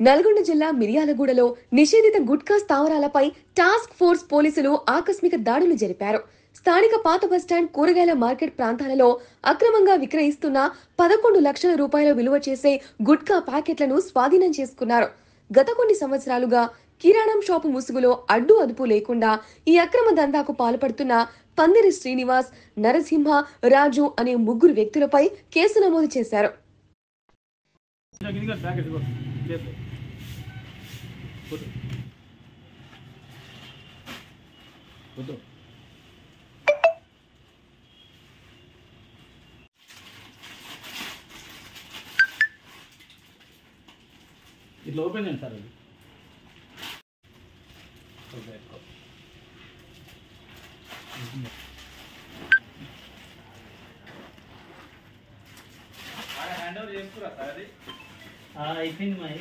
నల్గొండ జిల్లా మిర్యాలగూడలో నిషేధిత గుట్కా స్థావరాలపై టాస్క్ ఫోర్స్ పోలీసులు ఆకస్మిక దాడులు జరిపారు. స్థానిక పాత బస్టాండ్ కూరగాయల మార్కెట్ ప్రాంతాలలో అక్రమంగా విక్రయిస్తున్న 11 లక్షల రూపాయల విలువ చేసే గుట్కా ప్యాకెట్లను స్వాధీనం చేసుకున్నారు. గత కొన్ని సంవత్సరాలుగా కిరాణం షాపు ముసుగులో అడ్డు అదుపు లేకుండా ఈ అక్రమ దందాకు పాల్పడుతున్న పందిరి శ్రీనివాస్, నరసింహ, రాజు అనే ముగ్గురు వ్యక్తులపై కేసు నమోదు చేశారు. ఇట్లా ఓపెన్ చేయండి సార్. అది హ్యాండ్ ఓవర్ చేసుకురా సార్. అది అయిపోయింది మరి.